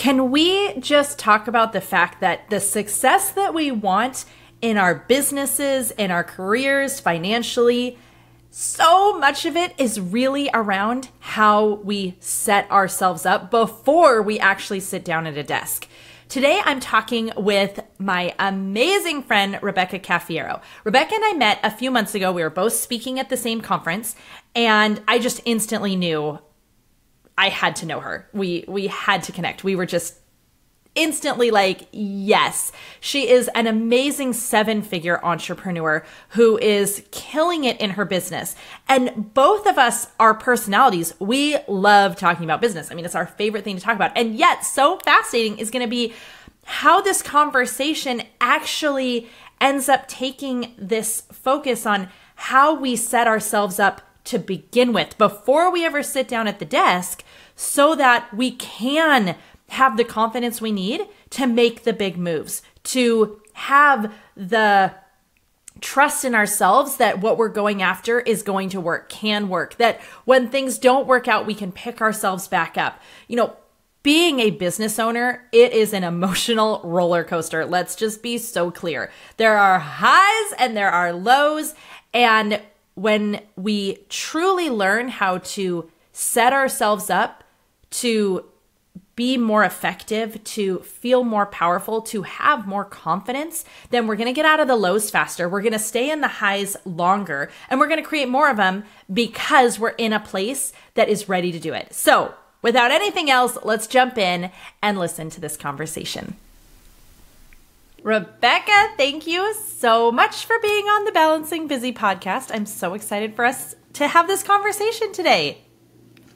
Can we just talk about the fact that the success that we want in our businesses, in our careers, financially, so much of it is really around how we set ourselves up before we actually sit down at a desk. Today, I'm talking with my amazing friend, Rebecca Cafiero. Rebecca and I met a few months ago. We were both speaking at the same conference, and I just instantly knew I had to know her. We had to connect. We were just instantly like, yes. She is an amazing 7-figure entrepreneur who is killing it in her business. And both of us, our personalities, we love talking about business. I mean, it's our favorite thing to talk about. And yet, so fascinating is going to be how this conversation actually ends up taking this focus on how we set ourselves up to begin with before we ever sit down at the desk so that we can have the confidence we need to make the big moves, to have the trust in ourselves that what we're going after is going to work, can work, that when things don't work out, we can pick ourselves back up. You know, being a business owner, it is an emotional roller coaster. Let's just be so clear. There are highs and there are lows. And when we truly learn how to set ourselves up to be more effective, to feel more powerful, to have more confidence, then we're going to get out of the lows faster. We're going to stay in the highs longer, and we're going to create more of them because we're in a place that is ready to do it. So without anything else, let's jump in and listen to this conversation. Rebecca, thank you so much for being on the Balancing Busy podcast. I'm so excited for us to have this conversation today.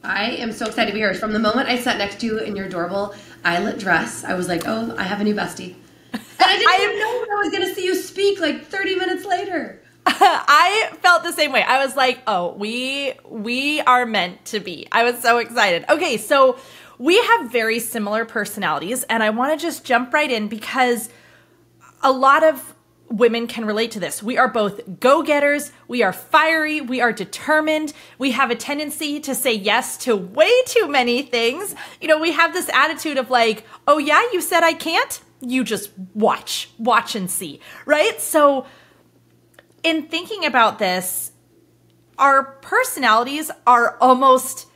I am so excited to be here. From the moment I sat next to you in your adorable eyelet dress, I was like, oh, I have a new bestie. And I didn't even know when I was going to see you speak like 30 minutes later. I felt the same way. I was like, oh, we are meant to be. I was so excited. Okay, so we have very similar personalities, and I want to just jump right in because a lot of women can relate to this. We are both go-getters. We are fiery. We are determined. We have a tendency to say yes to way too many things. You know, we have this attitude of like, oh yeah, you said I can't? You just watch and see, right? So in thinking about this, our personalities are almost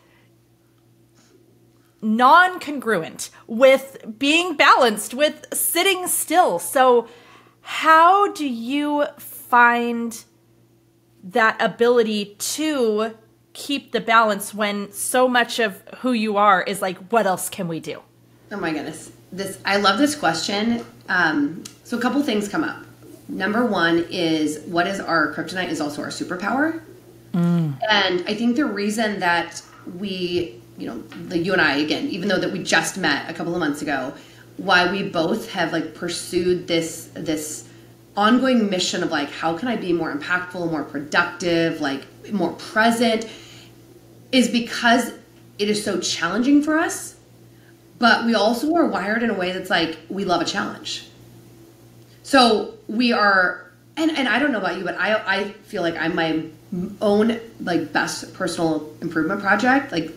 non-congruent with being balanced, with sitting still. So how do you find that ability to keep the balance when so much of who you are is like, what else can we do? Oh my goodness. I love this question. So a couple things come up. Number one is what is our kryptonite is also our superpower. And I think the reason that we, you and I, again, even though that we just met a couple of months ago, why we both have like pursued this ongoing mission of like, how can I be more impactful, more productive, like more present, is because it is so challenging for us. But we also are wired in a way that's like, we love a challenge. So we are, and I don't know about you, but I feel like I'm my own like best personal improvement project, like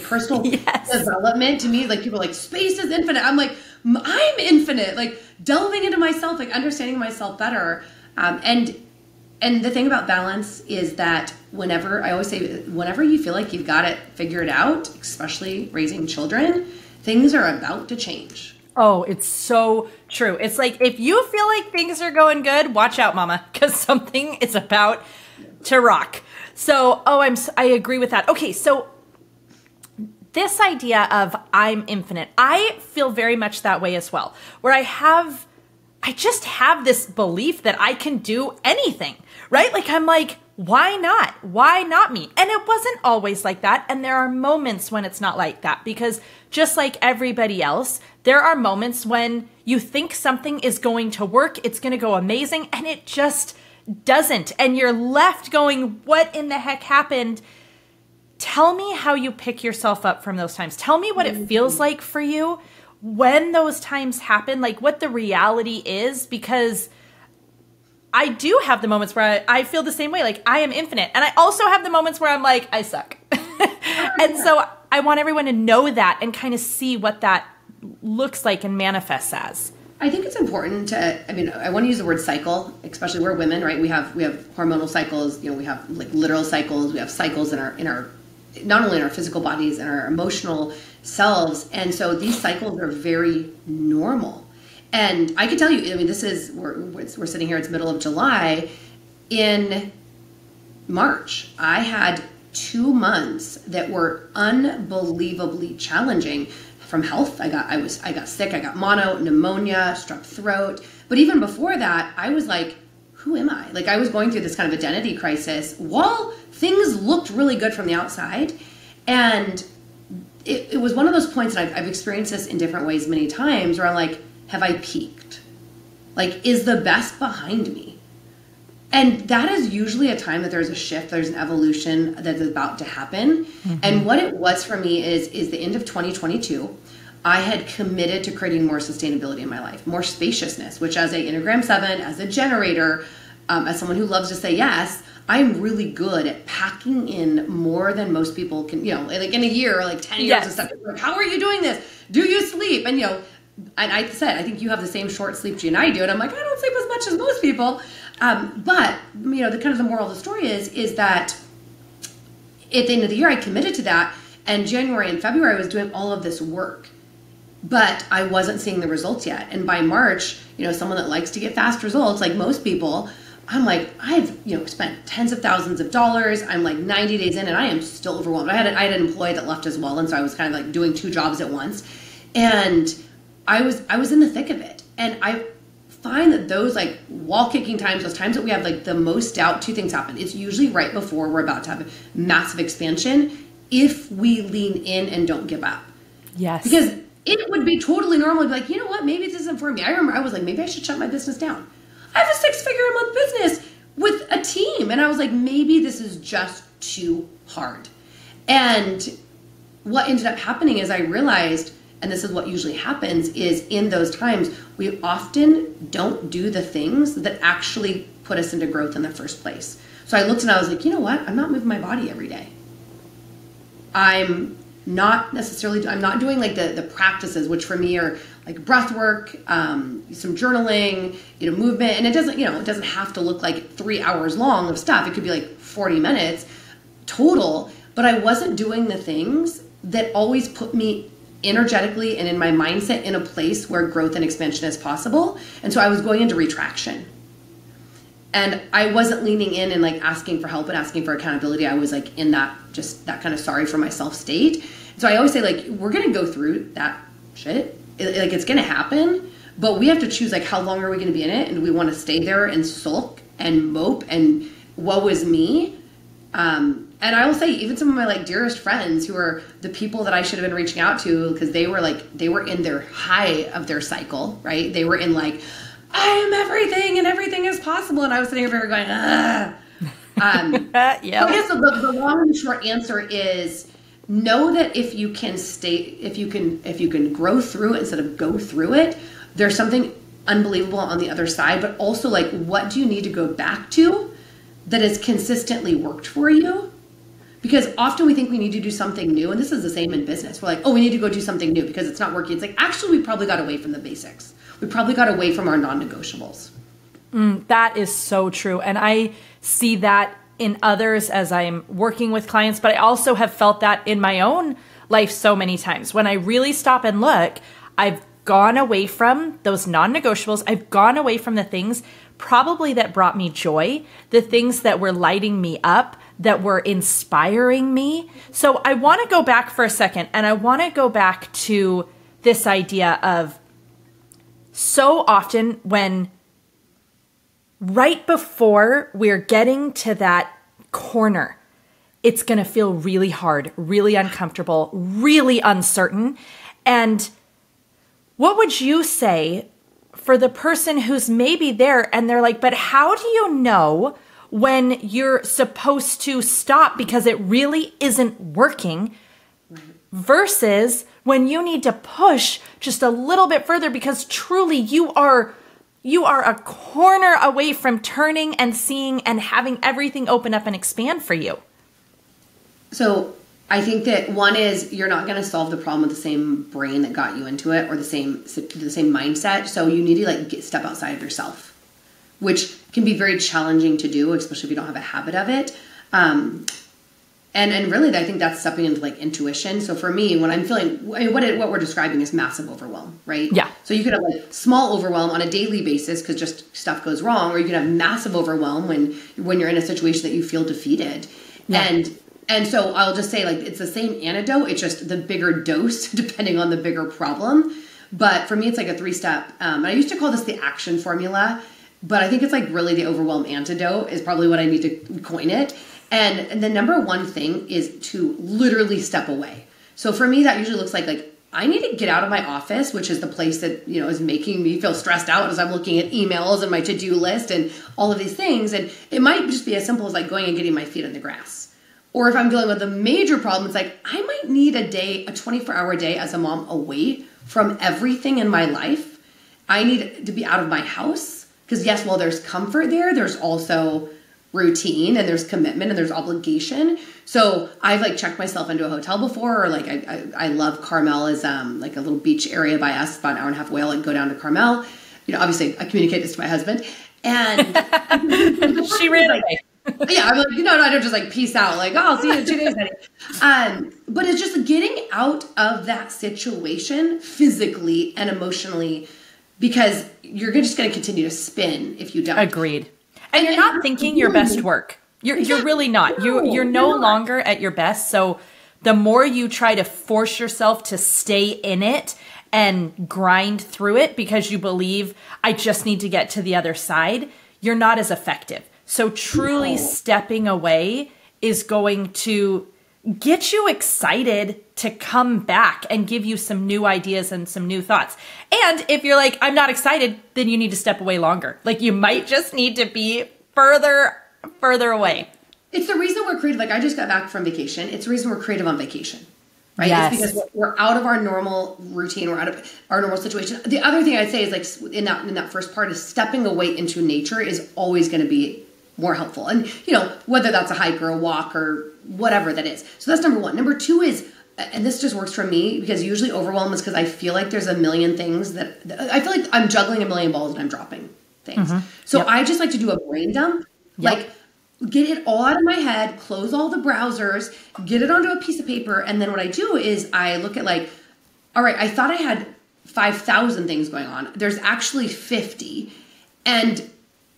personal development to me. Like people are like, space is infinite. I'm like, I'm infinite, like delving into myself, like understanding myself better. And the thing about balance is that I always say, whenever you feel like you've got it figured out, especially raising children, things are about to change. Oh, it's so true. It's like, if you feel like things are going good, watch out, mama, because something is about to rock. So, I agree with that. Okay, so this idea of I'm infinite, I feel very much that way as well, where I just have this belief that I can do anything, right? Like, I'm like, why not? Why not me? And it wasn't always like that. And there are moments when it's not like that, because just like everybody else, there are moments when you think something is going to work, it's going to go amazing, and it just doesn't. And you're left going, what in the heck happened? Tell me how you pick yourself up from those times. Tell me what it feels like for you when those times happen, like what the reality is, because I do have the moments where I feel the same way, like I am infinite. And I also have the moments where I'm like, I suck. And so I want everyone to know that and kind of see what that looks like and manifests as? I think it's important to, I mean, I want to use the word cycle, especially we're women, right? We have hormonal cycles, we have like literal cycles, we have cycles in our not only in our physical bodies and our emotional selves. And so these cycles are very normal. And I can tell you, I mean, this is, we're sitting here, it's middle of July. In March, I had 2 months that were unbelievably challenging. From health, I got sick, I got mono, pneumonia, strep throat. But even before that, I was like, who am I? Like I was going through this kind of identity crisis while things looked really good from the outside. And it was one of those points, and I've experienced this in different ways many times, where I'm like, have I peaked? Like, is the best behind me? And that is usually a time that there's a shift, there's an evolution that's about to happen. Mm-hmm. And what it was for me is the end of 2022, I had committed to creating more sustainability in my life, more spaciousness, which as a Enneagram 7, as a generator, as someone who loves to say yes, I'm really good at packing in more than most people can, like in a year, like 10 years yes. and stuff. Like, how are you doing this? Do you sleep? And, and I said, I think you have the same short sleep gene I do. And I'm like, I don't sleep as much as most people. But the kind of the moral of the story is that at the end of the year, I committed to that. And January and February, I was doing all of this work, but I wasn't seeing the results yet. And by March, someone that likes to get fast results, like most people, I'm like, I've, spent tens of thousands of dollars. I'm like 90 days in and I am still overwhelmed. I had an employee that left as well. And so I was kind of like doing 2 jobs at once. And I was in the thick of it. And I find that those like wall kicking times, those times that we have like the most doubt, 2 things happen. It's usually right before we're about to have a massive expansion if we lean in and don't give up. Yes. Because it would be totally normal to be like, you know what, maybe this isn't for me. I remember I was like, maybe I should shut my business down. I have a 6-figure-a-month business with a team. And I was like, maybe this is just too hard. And what ended up happening is I realized, and this is what usually happens, is in those times, we often don't do the things that actually put us into growth in the first place. So I looked and I was like, you know what? I'm not moving my body every day. I'm not doing like the practices, which for me are like breath work, some journaling, movement. And it doesn't have to look like 3 hours long of stuff. It could be like 40 minutes total, but I wasn't doing the things that always put me energetically and in my mindset in a place where growth and expansion is possible. And so I was going into retraction. And I wasn't leaning in and like asking for help and asking for accountability. I was like in that kind of sorry for myself state. So I always say like, we're going to go through that shit. Like it's going to happen, but we have to choose like how long are we going to be in it? And do we want to stay there and sulk and mope and woe is me? And I will say even some of my like dearest friends who are the people that I should have been reaching out to because they were in their high of their cycle, right? They were in like, I am everything and everything is possible. And I was sitting over here going, yeah. I guess the long and short answer is know that if you can grow through it instead of go through it, there's something unbelievable on the other side. But also like, what do you need to go back to that has consistently worked for you? Because often we think we need to do something new. And this is the same in business. We're like, oh, we need to go do something new because it's not working. It's like, actually, we probably got away from the basics. We probably got away from our non-negotiables. That is so true. And I see that in others as I'm working with clients, but I also have felt that in my own life so many times. When I really stop and look, I've gone away from those non-negotiables. I've gone away from the things probably that brought me joy, the things that were lighting me up, that were inspiring me. So I want to go back for a second, and I want to go back to this idea of so often when right before we're getting to that corner, it's going to feel really hard, really uncomfortable, really uncertain. And what would you say for the person who's maybe there and they're like, but how do you know when you're supposed to stop because it really isn't working versus when you need to push just a little bit further because truly you are a corner away from turning and seeing and having everything open up and expand for you? So I think that one is you're not going to solve the problem with the same brain that got you into it or the same mindset. So you need to like step outside of yourself, which can be very challenging to do, especially if you don't have a habit of it. And really, I think that's stepping into like intuition. So for me, when I'm feeling, what we're describing is massive overwhelm, right? Yeah. So you could have like small overwhelm on a daily basis because just stuff goes wrong, or you can have massive overwhelm when you're in a situation that you feel defeated. Yeah. And so I'll just say like it's the same antidote. It's just the bigger dose depending on the bigger problem. But for me, it's like a 3-step. And I used to call this the action formula, but I think it's like really the overwhelm antidote is probably what I need to coin it. And the number one thing is to literally step away. So for me, that usually looks like I need to get out of my office, which is the place that, you know, is making me feel stressed out as I'm looking at emails and my to-do list and all of these things. And it might just be as simple as like going and getting my feet on the grass. Or if I'm dealing with a major problem, it's like I might need a 24-hour day as a mom away from everything in my life. I need to be out of my house because yes, while there's comfort there's also routine and there's commitment and there's obligation. So I've like checked myself into a hotel before, or like I love Carmel is like a little beach area by us, about an hour and a half away. I'll like go down to Carmel. You know, obviously I communicate this to my husband, and she ran away. Yeah, I'm like, no, I don't just like peace out. Like, oh, I'll see you in 2 days, honey. But it's just getting out of that situation physically and emotionally, because you're just going to continue to spin if you don't. Agreed. And you're not thinking your best work. You're really not. You're no longer at your best. So the more you try to force yourself to stay in it and grind through it because you believe I just need to get to the other side, you're not as effective. So truly stepping away is going to get you excited to come back and give you some new ideas and some new thoughts. And if you're like, I'm not excited, then you need to step away longer. Like you might just need to be further away. It's the reason we're creative. Like I just got back from vacation. It's the reason we're creative on vacation, right? Yes. It's because we're out of our normal routine. We're out of our normal situation. The other thing I'd say is like in that first part is stepping away into nature is always going to be more helpful. And, you know, whether that's a hike or a walk or whatever that is. So that's number one. Number two is, and this just works for me because usually overwhelm is because I feel like there's a million things that I feel like I'm juggling a million balls and I'm dropping things. Mm-hmm. So yep. I just like to do a brain dump, like get it all out of my head, close all the browsers, get it onto a piece of paper. And then what I do is I look at like, all right, I thought I had 5,000 things going on. There's actually 50. And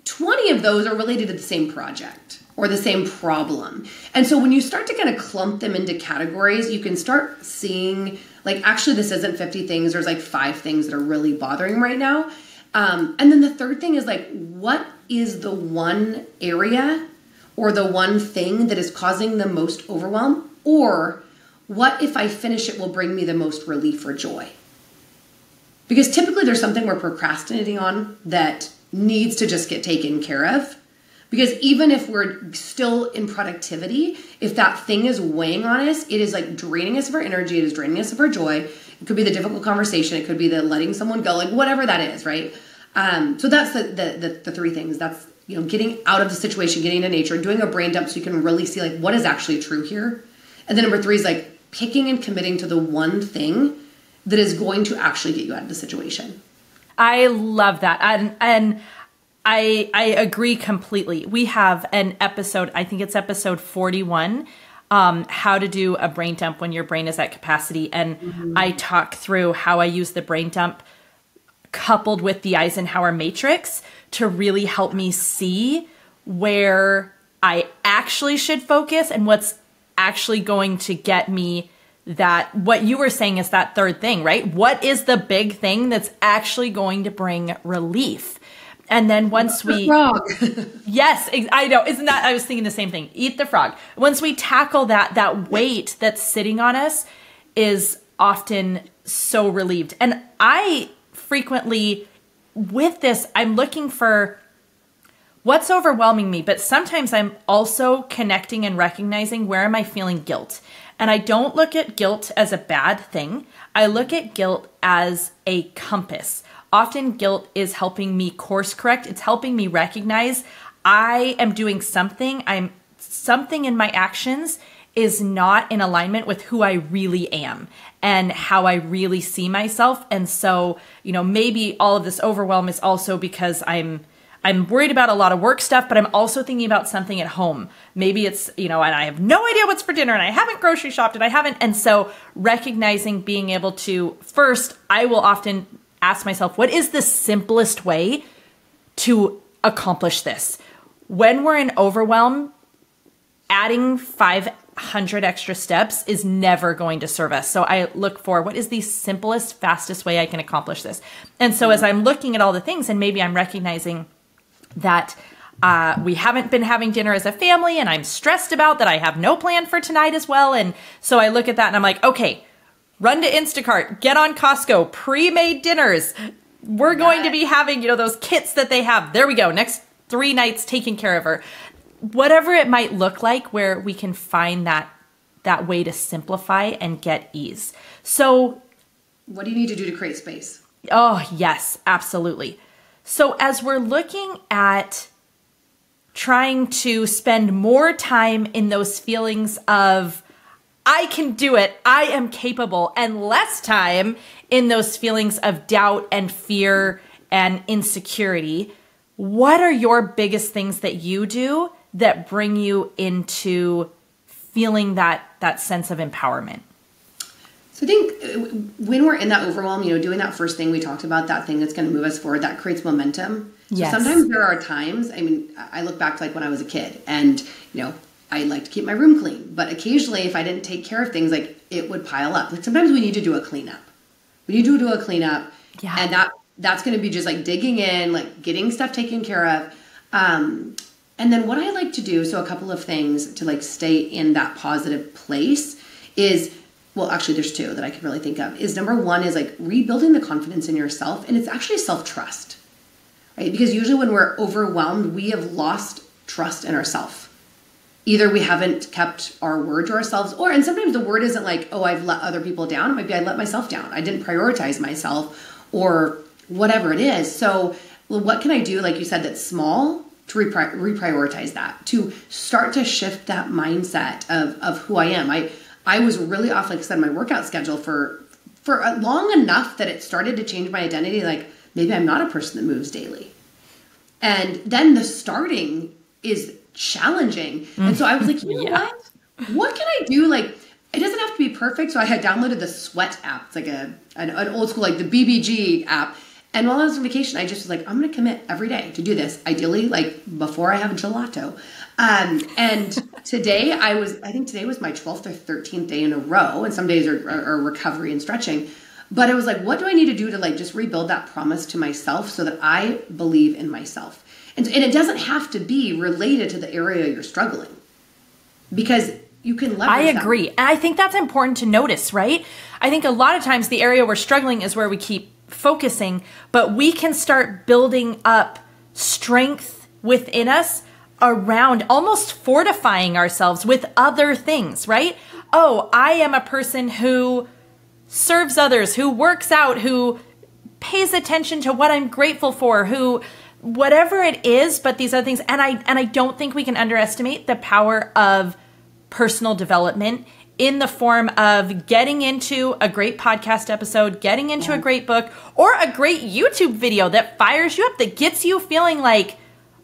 20 of those are related to the same project or the same problem. And so when you start to kind of clump them into categories, you can start seeing like, actually, this isn't 50 things. There's like 5 things that are really bothering right now. And then the third thing is like, what is the one area or the one thing that is causing the most overwhelm? Or what if I finish it will bring me the most relief or joy? Because typically there's something we're procrastinating on that needs to just get taken care of. Because even if we're still in productivity, if that thing is weighing on us, it is like draining us of our energy. It is draining us of our joy. It could be the difficult conversation. It could be the letting someone go, like whatever that is, right? So that's the 3 things. That's, you know, getting out of the situation, getting into nature, doing a brain dump so you can really see like what is actually true here. And then number 3 is like picking and committing to the one thing that is going to actually get you out of the situation. I love that. And I agree completely. We have an episode, I think it's episode 41, how to do a brain dump when your brain is at capacity. And I talk through how I use the brain dump coupled with the Eisenhower matrix to really help me see where I actually should focus and what's actually going to get me that, what you were saying is that third thing, right? What is the big thing that's actually going to bring relief? And then once we, yes, I know. Isn't that, I was thinking the same thing. Eat the frog. Once we tackle that weight that's sitting on us is often so relieved. And I frequently with this, I'm looking for what's overwhelming me, but sometimes I'm also connecting and recognizing where am I feeling guilt. And I don't look at guilt as a bad thing. I look at guilt as a compass. Often guilt is helping me course correct. It's helping me recognize I am doing something. Something in my actions is not in alignment with who I really am and how I really see myself. And so, maybe all of this overwhelm is also because I'm worried about a lot of work stuff, but I'm also thinking about something at home. Maybe it's, and I have no idea what's for dinner and I haven't grocery shopped and I haven't. And so recognizing, being able to, first, I will often ask myself, what is the simplest way to accomplish this? When we're in overwhelm, adding 500 extra steps is never going to serve us. So I look for, what is the simplest, fastest way I can accomplish this? And so as I'm looking at all the things, and maybe I'm recognizing that we haven't been having dinner as a family and I'm stressed about that, I have no plan for tonight as well. And so I look at that and I'm like, okay, run to Instacart, get on Costco, pre-made dinners. We're going to be having, those kits that they have. There we go. Next 3 nights taken care of her. Whatever it might look like, where we can find that way to simplify and get ease. So what do you need to do to create space? Oh, yes, absolutely. So as we're looking at trying to spend more time in those feelings of, I can do it, I am capable, and less time in those feelings of doubt and fear and insecurity, what are your biggest things that you do that bring you into feeling that sense of empowerment? So I think when we're in that overwhelm, doing that first thing we talked about, that thing that's going to move us forward, that creates momentum. Yes. So sometimes there are times, I look back to like when I was a kid and, I like to keep my room clean, but occasionally if I didn't take care of things, like it would pile up. Like sometimes we need to do a cleanup. We need to do a cleanup. Yeah. And that's going to be just like digging in, like getting stuff taken care of. And then what I like to do, so a couple of things to like stay in that positive place is, well, actually there's 2 that I could really think of, is number 1 is like rebuilding the confidence in yourself. And it's actually self-trust, right? Because usually when we're overwhelmed, we have lost trust in ourselves. Either we haven't kept our word to ourselves, and sometimes the word isn't like, oh, I've let other people down. It might be I let myself down. I didn't prioritize myself or whatever it is. So what can I do, like you said, that's small to reprioritize that, to start to shift that mindset of who I am. I was really off, like I said, my workout schedule for long enough that it started to change my identity. Like maybe I'm not a person that moves daily. And then the starting is challenging. And so I was like, you know what can I do? Like, it doesn't have to be perfect. So I had downloaded the Sweat app. It's like an old school, like the BBG app. And while I was on vacation, I just was like, I'm going to commit every day to do this. Ideally, like before I have gelato. And today I think today was my 12th or 13th day in a row. And some days are recovery and stretching. But I was like, what do I need to do to like just rebuild that promise to myself so that I believe in myself? And it doesn't have to be related to the area you're struggling, because you can leverage I agree. And I think that's important to notice, right? I think a lot of times the area we're struggling is where we keep focusing, but we can start building up strength within us around almost fortifying ourselves with other things, right? Oh, I am a person who serves others, who works out, who pays attention to what I'm grateful for, who whatever it is, but these other things. And I don't think we can underestimate the power of personal development in the form of getting into a great podcast episode, getting into a great book, or a great YouTube video that fires you up, that gets you feeling like,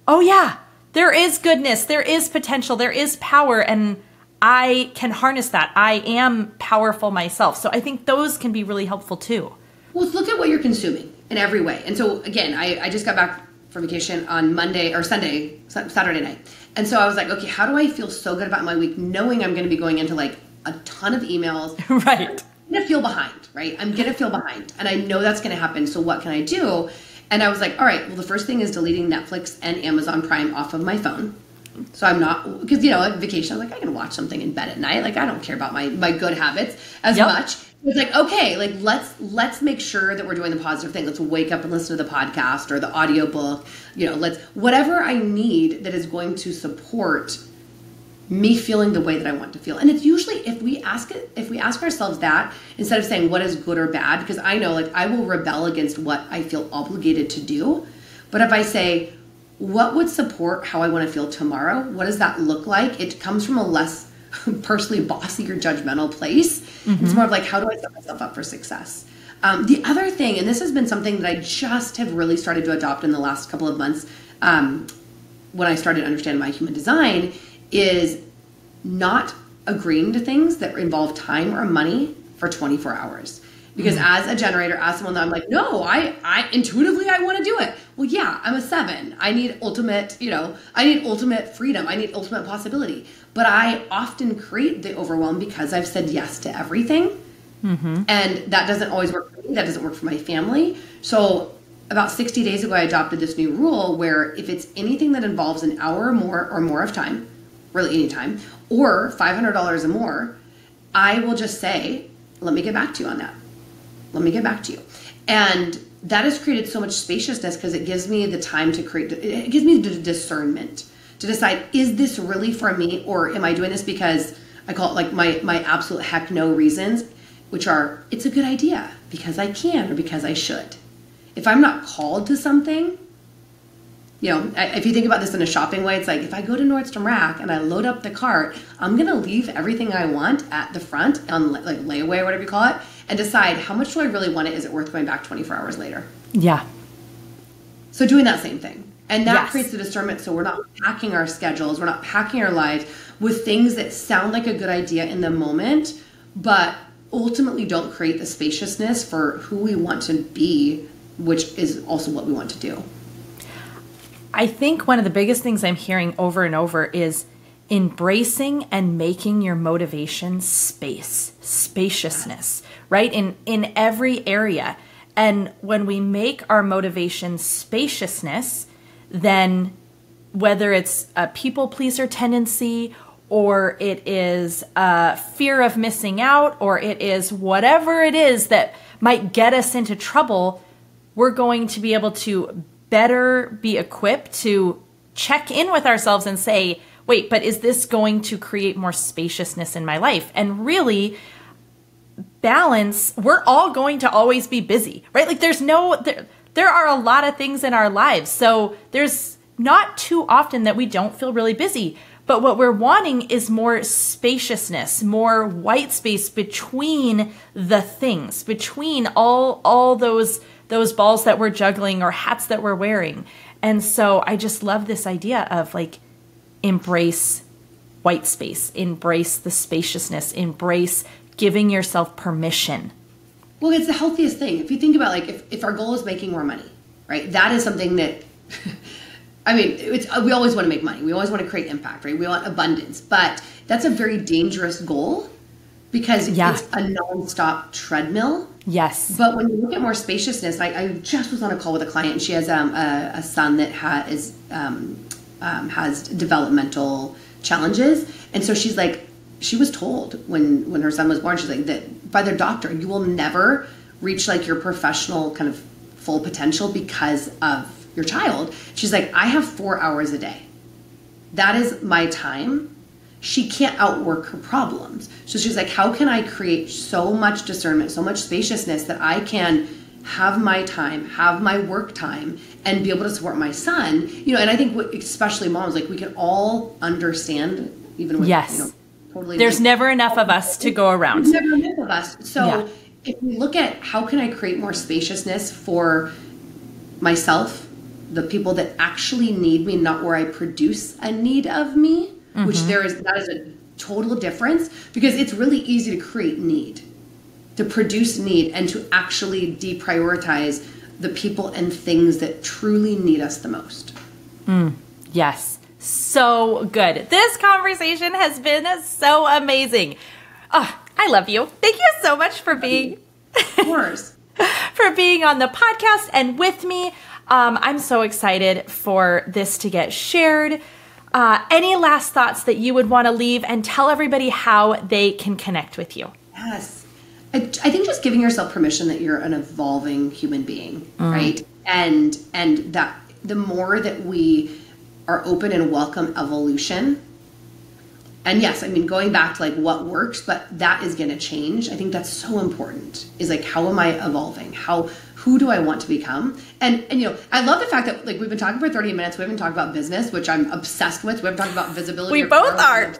oh yeah, there is goodness, there is potential, there is power, and I can harness that. I am powerful myself. So I think those can be really helpful too. Well, look at what you're consuming in every way. And so again, I just got back from vacation on Saturday night. And so I was like, okay, how do I feel so good about my week knowing I'm going to be going into like a ton of emails? Right. I'm going to feel behind, right? I'm going to feel behind. And I know that's going to happen. So what can I do? And I was like, all right, well, the first thing is deleting Netflix and Amazon Prime off of my phone. So I'm not, because, at vacation, I'm like, I can watch something in bed at night. Like, I don't care about my good habits as much. It's like, okay, like let's make sure that we're doing the positive thing. Let's wake up and listen to the podcast or the audiobook. Let's whatever I need that is going to support me feeling the way that I want to feel. And it's usually if we ask ourselves that instead of saying what is good or bad, because I know like I will rebel against what I feel obligated to do. But if I say, what would support how I want to feel tomorrow? What does that look like? It comes from a personally bossy or judgmental place. It's more of like, how do I set myself up for success? The other thing, and this has been something that I just have really started to adopt in the last couple of months, when I started to understand my human design, is not agreeing to things that involve time or money for 24 hours. Because as a generator, as someone that I'm like, no, I intuitively, I want to do it. Well, yeah, I'm a 7. I need ultimate, I need ultimate freedom. I need ultimate possibility. But I often create the overwhelm because I've said yes to everything. And that doesn't always work for me. That doesn't work for my family. So about 60 days ago, I adopted this new rule where if it's anything that involves an hour or more of time, really any time, or $500 or more, I will just say, let me get back to you on that. Let me get back to you. And that has created so much spaciousness because it gives me the time to create, it gives me the discernment to decide, is this really for me? Or am I doing this because I call it like my absolute heck no reasons, which are, it's a good idea because I can or because I should. If I'm not called to something, if you think about this in a shopping way, it's like if I go to Nordstrom Rack and I load up the cart, I'm going to leave everything I want at the front on like layaway or whatever you call it and decide how much do I really want it? Is it worth going back 24 hours later? Yeah. So doing that same thing. And that creates the discernment. So we're not packing our schedules. We're not packing our lives with things that sound like a good idea in the moment, but ultimately don't create the spaciousness for who we want to be, which is also what we want to do. I think one of the biggest things I'm hearing over and over is embracing and making your motivation spaciousness, right? In every area. And when we make our motivation spaciousness, then whether it's a people pleaser tendency or it is a fear of missing out or it is whatever it is that might get us into trouble, we're going to be able to better be equipped to check in with ourselves and say, wait, but is this going to create more spaciousness in my life? And really balance, we're all going to always be busy, right? Like there are a lot of things in our lives. So there's not too often that we don't feel really busy. But what we're wanting is more spaciousness, more white space between the things, between all those balls that we're juggling or hats that we're wearing. And so I just love this idea of like, embrace white space, embrace the spaciousness, embrace giving yourself permission. Well, it's the healthiest thing. If you think about like, if our goal is making more money, right? That is something that, I mean, we always want to make money. We always want to create impact, right? We want abundance, but that's a very dangerous goal because it's a nonstop treadmill. Yes. But when you look at more spaciousness, I just was on a call with a client and she has a son that has developmental challenges. And so she's like, she was told when her son was born, she's like, that by their doctor, you will never reach like your professional kind of full potential because of your child. She's like, I have 4 hours a day. That is my time. She can't outwork her problems. So she's like, how can I create so much discernment, so much spaciousness that I can have my time, have my work time, and be able to support my son? And I think especially moms, like we can all understand, even with, totally. There's never enough of us to go around. There's never enough of us. So if we look at how can I create more spaciousness for myself, the people that actually need me, not where I produce a need of me, which that is a total difference because it's really easy to create need, to produce need, and to actually deprioritize the people and things that truly need us the most. Yes. So good. This conversation has been so amazing. Oh, I love you. Thank you so much for being, of course, for being on the podcast and with me. I'm so excited for this to get shared. Any last thoughts that you would want to leave and tell everybody how they can connect with you? Yes. I think just giving yourself permission that you're an evolving human being, right? And that the more that we are open and welcome evolution, and yes, I mean, going back to like what works, but that is going to change. I think that's so important is like, how am I evolving? Who do I want to become? And I love the fact that like we've been talking for 30 minutes. We haven't talked about business, which I'm obsessed with. We haven't talked about visibility. We both are.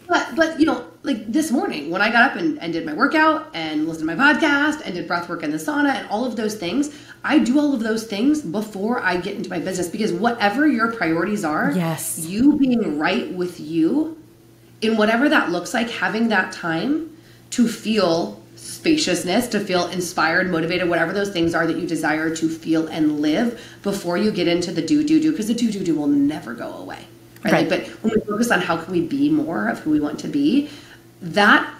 But you know, like this morning when I got up and did my workout and listened to my podcast and did breath work in the sauna and all of those things, I do all of those things before I get into my business, because whatever your priorities are, yes, you being right with you in whatever that looks like, having that time to feel spaciousness, to feel inspired, motivated, whatever those things are that you desire to feel and live before you get into the do, because the do will never go away. Right? Like, but when we focus on how can we be more of who we want to be, that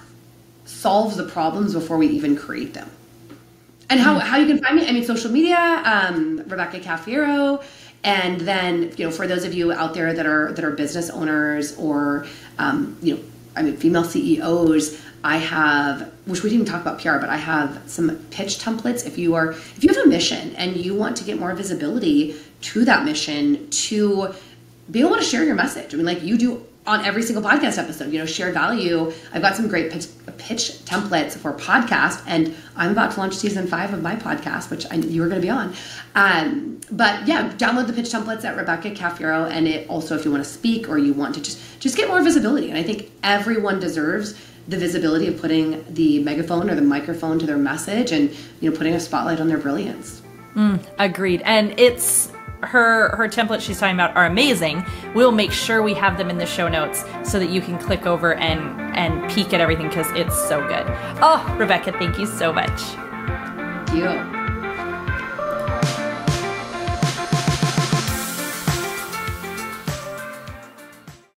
solves the problems before we even create them. And how you can find me, I mean, social media, Rebecca Cafiero. And then, you know, for those of you out there that are business owners or, you know, I mean, female CEOs, I have, which we didn't even talk about PR, but I have some pitch templates. If you have a mission and you want to get more visibility to that mission, to be able to share your message. I mean, like you do on every single podcast episode, you know, share value. I've got some great pitch templates for podcast, and I'm about to launch season 5 of my podcast, which you were going to be on. But yeah, download the pitch templates at Rebecca Cafiero. And it also, if you want to speak or you want to just get more visibility. And I think everyone deserves the visibility of putting the megaphone or the microphone to their message and, you know, putting a spotlight on their brilliance. Agreed. And it's her templates she's talking about are amazing. We'll make sure we have them in the show notes so that you can click over and peek at everything, because it's so good. Oh, Rebecca, thank you so much. Thank you.